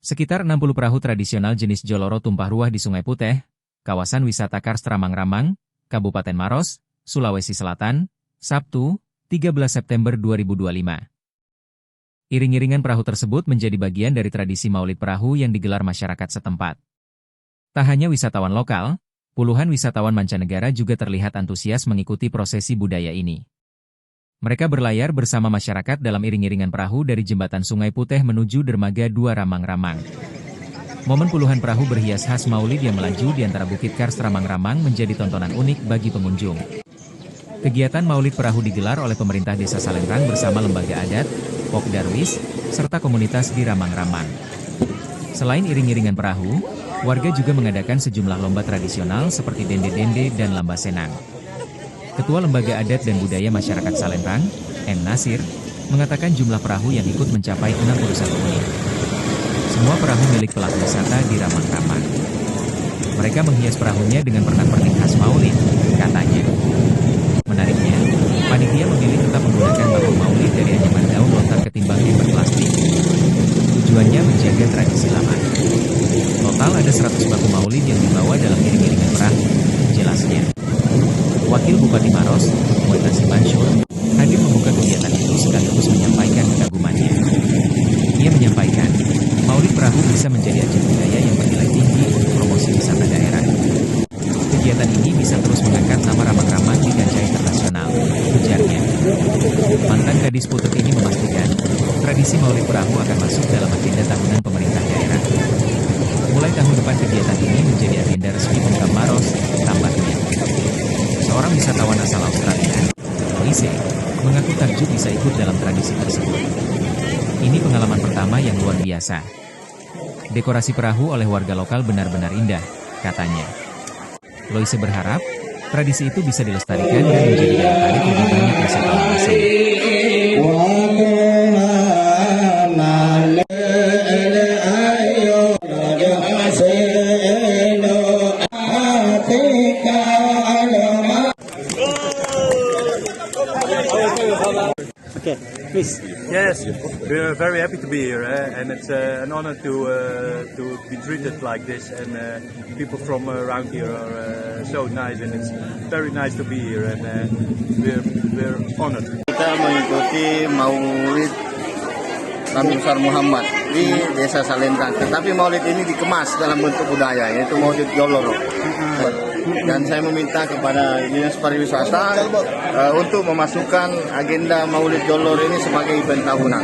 Sekitar 60 perahu tradisional jenis Joloro tumpah ruah di Sungai Puteh, kawasan wisata Kars Ramang-Ramang, Kabupaten Maros, Sulawesi Selatan, Sabtu, 13 September 2025. Iring-iringan perahu tersebut menjadi bagian dari tradisi Maulid Perahu yang digelar masyarakat setempat. Tak hanya wisatawan lokal, puluhan wisatawan mancanegara juga terlihat antusias mengikuti prosesi budaya ini. Mereka berlayar bersama masyarakat dalam iring-iringan perahu dari jembatan Sungai Puteh menuju dermaga 2 Ramang-Ramang. Momen puluhan perahu berhias khas Maulid yang melaju di antara Bukit Kars Ramang-Ramang menjadi tontonan unik bagi pengunjung. Kegiatan Maulid Perahu digelar oleh pemerintah Desa Salengrang bersama lembaga adat, Pok Darwis, serta komunitas di Ramang-Ramang. Selain iring-iringan perahu, warga juga mengadakan sejumlah lomba tradisional seperti dende-dende dan lamba senang. Ketua Lembaga Adat dan Budaya Masyarakat Salengrang, M. Nasir, mengatakan jumlah perahu yang ikut mencapai 61 unit. Semua perahu milik pelaku wisata di Ramang-Ramang. Mereka menghias perahunya dengan pernak-pernik khas Maulid, katanya. Menariknya, panitia memilih tetap menggunakan bambu Maulid dari anyaman daun lontar ketimbang ember plastik. Tujuannya menjaga tradisi lama. Total ada 100 bambu Maulid yang dibawa dalam iring-iringan perahu, jelasnya. Wakil Bupati Maros, Muetasi Mansur, hadir membuka kegiatan itu sekaligus menyampaikan kekagumannya. Ia menyampaikan, Maulid Perahu bisa menjadi ajang budaya yang bernilai tinggi untuk promosi wisata daerah. Kegiatan ini bisa terus mengangkat nama Ramang-Ramang di kancah internasional, ujarnya. Mantan Kadis Putri ini memastikan, tradisi Maulid Perahu akan masuk dalam agenda tahunan pemerintah daerah. Mulai tahun depan kegiatan ini menjadi agenda resmi Pemkab Maros, tambahnya. Seorang wisatawan asal Australia, Loise, mengaku takjub bisa ikut dalam tradisi tersebut. Ini pengalaman pertama yang luar biasa. Dekorasi perahu oleh warga lokal benar-benar indah, katanya. Loise berharap, tradisi itu bisa dilestarikan dan menjadi daya tarik lebih banyak wisatawan asing. Okay, please. Yes, we're very happy to be here, and it's an honor to be treated like this. And people from around here are so nice, and it's very nice to be here, and we're honored. Kita mengikuti Maulid Nabi Besar Muhammad di Desa Salengrang. Tetapi Maulid ini dikemas dalam bentuk budaya, yaitu Maulid Joloro. Dan saya meminta kepada Dinas Pariwisata untuk memasukkan agenda Maulid Joloro ini sebagai event tahunan.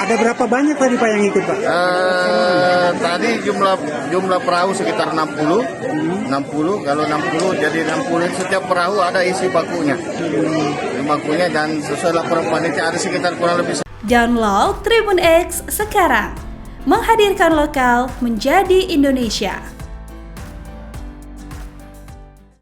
Ada berapa banyak tadi Pak yang ikut Pak? Tadi jumlah perahu sekitar 60. 60, kalau 60 jadi 60 setiap perahu ada isi bakunya. Bakunya dan sesuai laporan panitia ada sekitar kurang lebih. Download Tribun X sekarang. Menghadirkan lokal menjadi Indonesia.